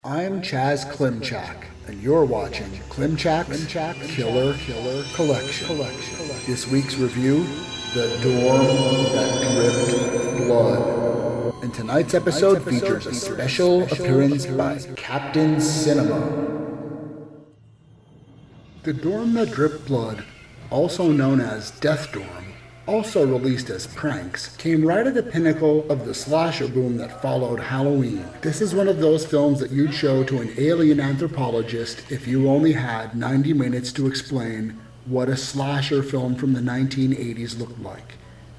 I'm Chaz Klimczak, and you're watching Klimczak's Killer Collection. This week's review, The Dorm That Dripped Blood. And tonight's episode features a special appearance by Captain Cinema. The Dorm That Dripped Blood, also known as Death Dorm, also released as Pranks, came right at the pinnacle of the slasher boom that followed Halloween. This is one of those films that you'd show to an alien anthropologist if you only had 90 minutes to explain what a slasher film from the 1980s looked like.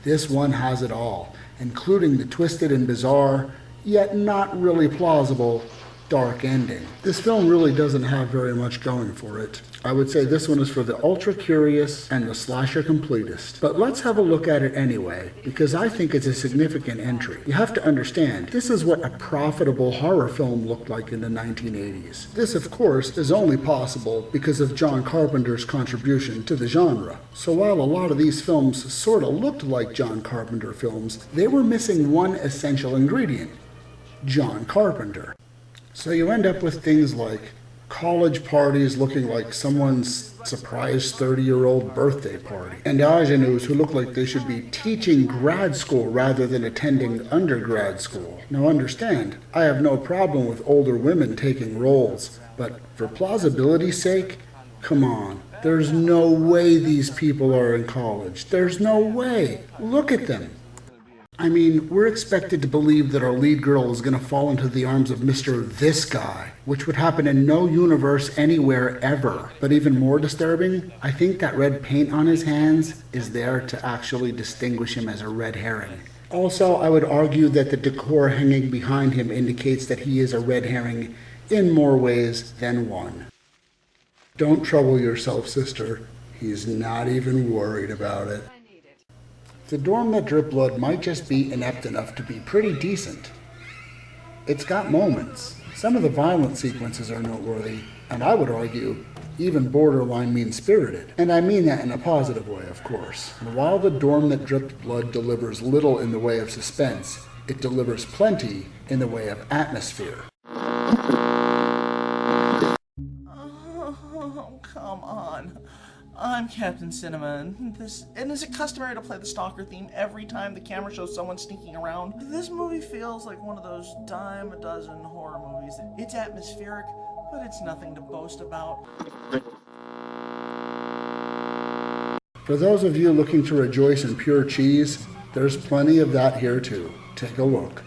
This one has it all, including the twisted and bizarre, yet not really plausible, dark ending. This film really doesn't have very much going for it. I would say this one is for the ultra curious and the slasher completist. But let's have a look at it anyway, because I think it's a significant entry. You have to understand, this is what a profitable horror film looked like in the 1980s. This, of course, is only possible because of John Carpenter's contribution to the genre. So while a lot of these films sort of looked like John Carpenter films, they were missing one essential ingredient: John Carpenter. So you end up with things like college parties looking like someone's surprise 30-year-old birthday party, and ingenues who look like they should be teaching grad school rather than attending undergrad school. Now understand, I have no problem with older women taking roles, but for plausibility's sake, come on. There's no way these people are in college. There's no way. Look at them. I mean, we're expected to believe that our lead girl is going to fall into the arms of Mr. This Guy, which would happen in no universe anywhere ever. But even more disturbing, I think that red paint on his hands is there to actually distinguish him as a red herring. Also, I would argue that the decor hanging behind him indicates that he is a red herring in more ways than one. Don't trouble yourself, sister. He's not even worried about it. The Dorm That Dripped Blood might just be inept enough to be pretty decent. It's got moments. Some of the violent sequences are noteworthy, and I would argue, even borderline mean-spirited. And I mean that in a positive way, of course. And while The Dorm That Dripped Blood delivers little in the way of suspense, it delivers plenty in the way of atmosphere. Oh, come on. I'm Captain Cinema, and is it customary to play the stalker theme every time the camera shows someone sneaking around? This movie feels like one of those dime-a-dozen horror movies. It's atmospheric, but it's nothing to boast about. For those of you looking to rejoice in pure cheese, there's plenty of that here too. Take a look.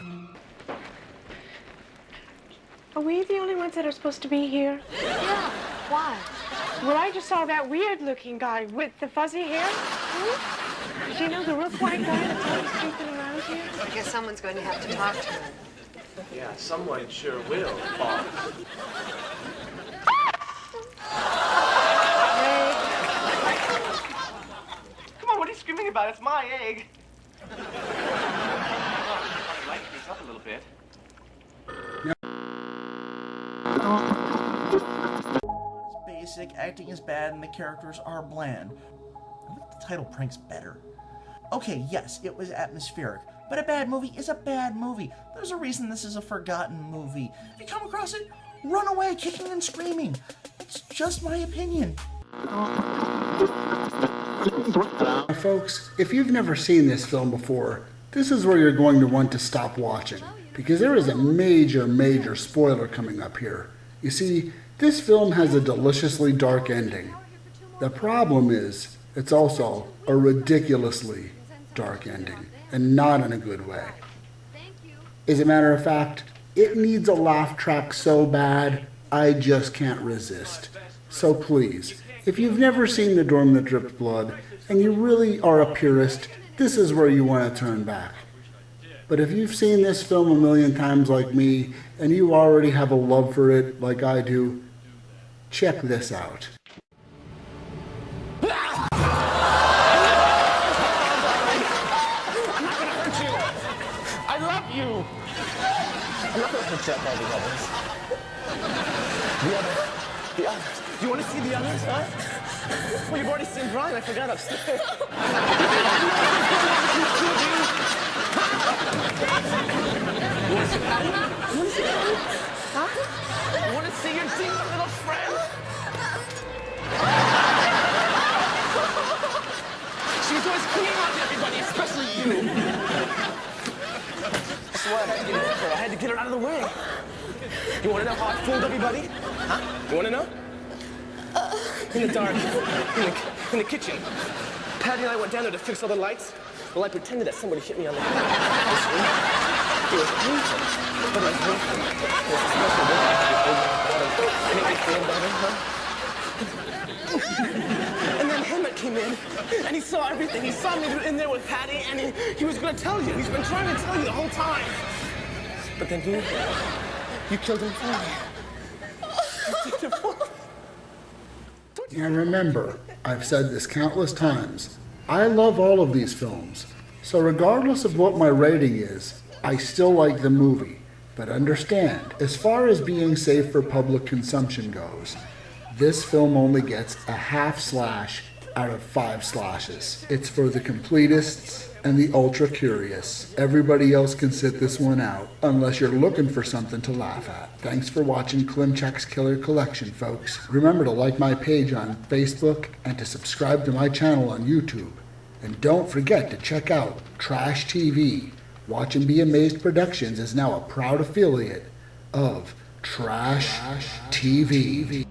Are we the only ones that are supposed to be here? Yeah, why? Well, I just saw that weird-looking guy with the fuzzy hair. Do you know the real quiet guy that's always creeping around here? I guess someone's going to have to talk to him. Yeah, someone sure will, boss. Come on, what are you screaming about? It's my egg. I'd like this up a little bit. Basic, acting is bad, and the characters are bland. I like the title Pranks better. Okay, yes, it was atmospheric, but a bad movie is a bad movie. There's a reason this is a forgotten movie. If you come across it, run away, kicking and screaming. It's just my opinion. Now, folks, if you've never seen this film before, this is where you're going to want to stop watching, because there is a major spoiler coming up here. You see, this film has a deliciously dark ending. The problem is, it's also a ridiculously dark ending, and not in a good way. As a matter of fact, it needs a laugh track so bad, I just can't resist. So please, if you've never seen The Dorm That Dripped Blood, and you really are a purist, this is where you want to turn back. But if you've seen this film a million times like me, and you already have a love for it like I do, check this out. I'm not gonna hurt you. I love you. I'm not gonna hurt you like all the others. The others. Do you want to see the others, huh? Well, you've already seen Brian. I forgot upstairs. What is it? Huh? see your demon little friend? She was always clinging on to everybody, especially you. That's why I had to get her. I had to get her out of the way. You want to know how I fooled everybody? Huh? You want to know? In the dark, in the kitchen. Patty and I went down there to fix all the lights. Well, I pretended that somebody hit me on the head. It was painful, but it was worth it. It was a special way to make me feel better, huh? And then Emmett came in, and he saw everything. He saw me in there with Patty, and he was going to tell you. He's been trying to tell you the whole time. But then you killed him for me. You did it for me. And remember, I've said this countless times, I love all of these films. So regardless of what my rating is, I still like the movie. But understand, as far as being safe for public consumption goes, this film only gets a half slash out of 5 slashes. It's for the completists and the ultra curious. Everybody else can sit this one out, unless you're looking for something to laugh at. Thanks for watching Klimczak's Killer Collection, folks. Remember to like my page on Facebook and to subscribe to my channel on YouTube. And don't forget to check out Trash TV. Watch and Be Amazed Productions is now a proud affiliate of Trash TV.